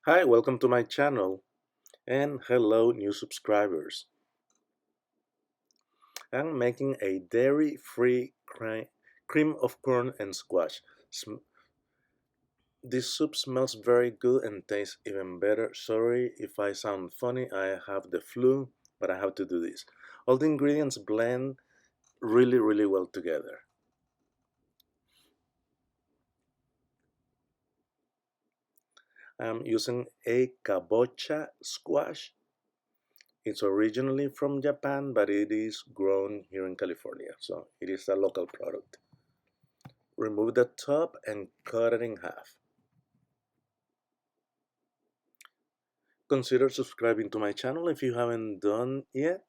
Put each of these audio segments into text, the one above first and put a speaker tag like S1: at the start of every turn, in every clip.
S1: Hi, welcome to my channel and hello new subscribers. I'm making a dairy-free cream of corn and squash. This soup smells very good and tastes even better. Sorry if I sound funny, I have the flu, but I have to do this. All the ingredients blend really well together. I'm using a kabocha squash. It's originally from Japan, but it is grown here in California, so it is a local product. Remove the top and cut it in half. Consider subscribing to my channel if you haven't done yet.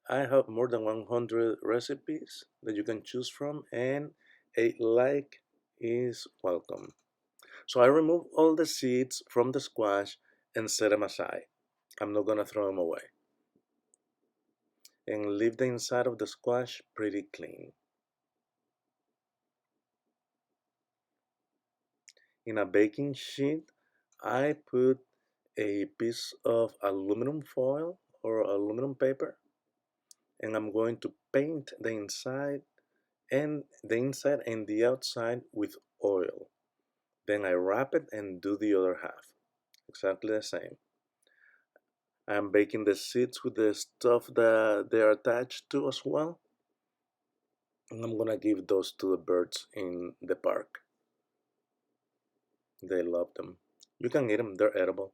S1: I have more than 100 recipes that you can choose from, and a like is welcome. So I remove all the seeds from the squash and set them aside. I'm not gonna throw them away. And leave the inside of the squash pretty clean. In a baking sheet, I put a piece of aluminum foil or aluminum paper, and I'm going to paint the inside and the outside with oil. Then I wrap it and do the other half. Exactly the same. I'm baking the seeds with the stuff that they are attached to as well. And I'm gonna give those to the birds in the park. They love them. You can eat them, they're edible.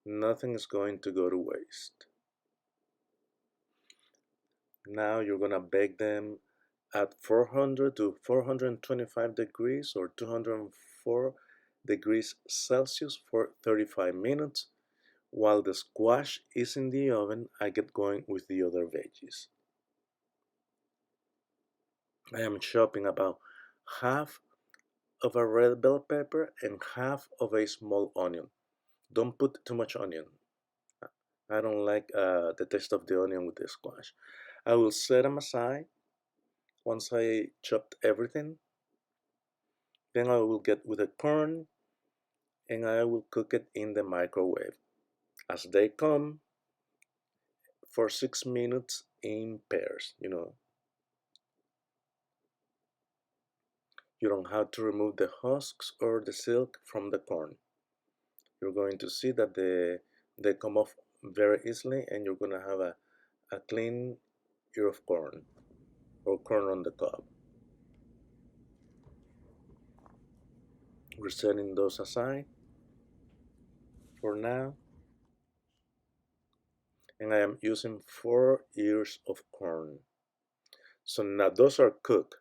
S1: Nothing is going to go to waste. Now you're gonna bake them at 400 to 425 degrees or 204 degrees Celsius for 35 minutes. While the squash is in the oven, I get going with the other veggies. I am chopping about half of a red bell pepper and half of a small onion. Don't put too much onion. I don't like the taste of the onion with the squash. I will set them aside once I chopped everything. Then I will get with the corn and I will cook it in the microwave as they come for 6 minutes in pairs. You don't have to remove the husks or the silk from the corn. You're going to see that they come off very easily, and you're going to have a clean ear of corn or corn on the cob. We're setting those aside for now, and I am using 4 ears of corn. So now those are cooked.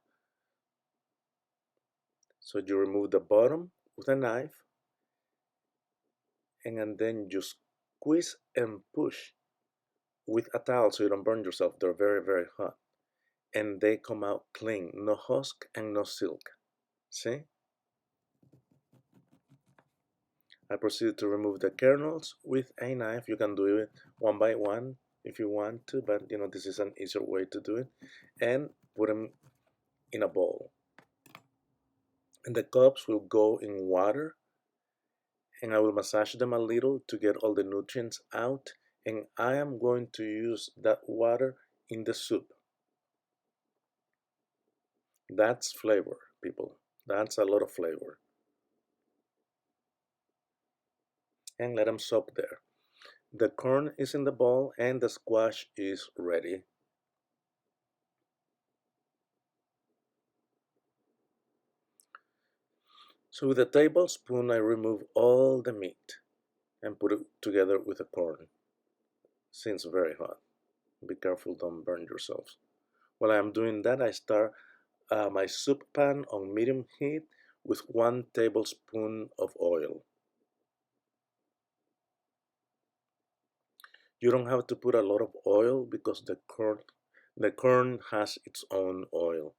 S1: So you remove the bottom with a knife, and then you squeeze and push with a towel so you don't burn yourself. They're very hot, and they come out clean, no husk and no silk. See? I proceed to remove the kernels with a knife. You can do it one by one if you want to, but this is an easier way to do it. And put them in a bowl. And the cups will go in water, and I will massage them a little to get all the nutrients out. And I am going to use that water in the soup. That's flavor, people. That's a lot of flavor. And let them soak there. The corn is in the bowl and the squash is ready. So with a tablespoon, I remove all the meat and put it together with the corn. Since very hot. Be careful, don't burn yourselves. While I'm doing that, I start my soup pan on medium heat with 1 tablespoon of oil. You don't have to put a lot of oil because the corn has its own oil.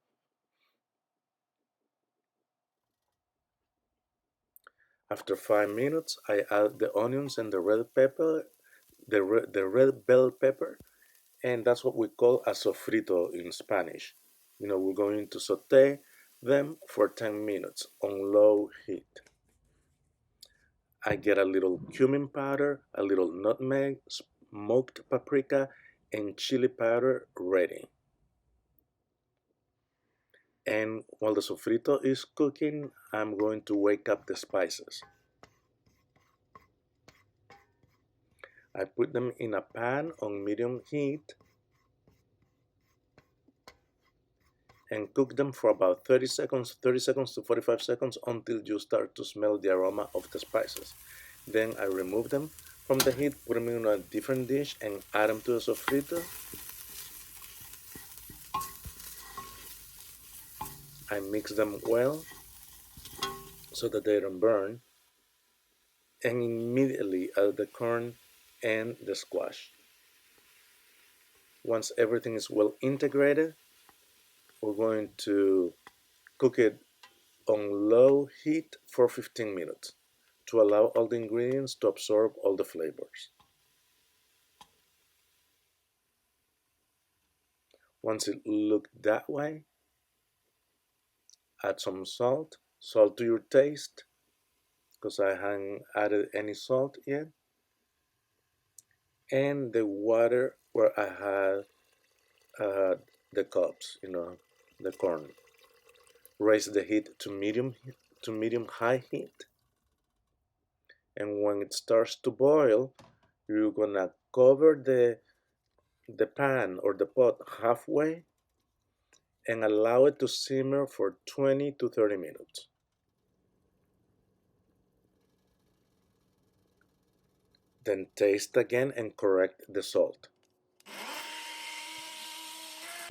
S1: After 5 minutes, I add the onions and the red pepper, the red bell pepper, and that's what we call a sofrito in Spanish. We're going to saute them for 10 minutes on low heat. I get a little cumin powder, a little nutmeg, smoked paprika, and chili powder ready. And while the sofrito is cooking, I'm going to wake up the spices. I put them in a pan on medium heat and cook them for about 30 seconds to 45 seconds until you start to smell the aroma of the spices. Then I remove them from the heat, put them in a different dish and add them to the sofrito. I mix them well so that they don't burn and immediately add the corn and the squash. Once everything is well integrated, we're going to cook it on low heat for 15 minutes to allow all the ingredients to absorb all the flavors. Once it looks that way, add some salt to your taste, because I haven't added any salt yet, and the water where I had the cups, the corn. Raise the heat to medium high heat, and when it starts to boil, you're gonna cover the pan or the pot halfway and allow it to simmer for 20 to 30 minutes. Then taste again and correct the salt.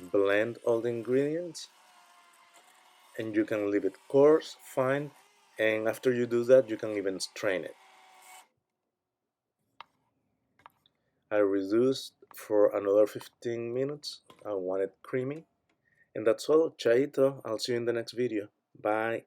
S1: Blend all the ingredients and you can leave it coarse, fine, and after you do that, you can even strain it. I reduced for another 15 minutes. I want it creamy. And that's all. Chaito. I'll see you in the next video. Bye.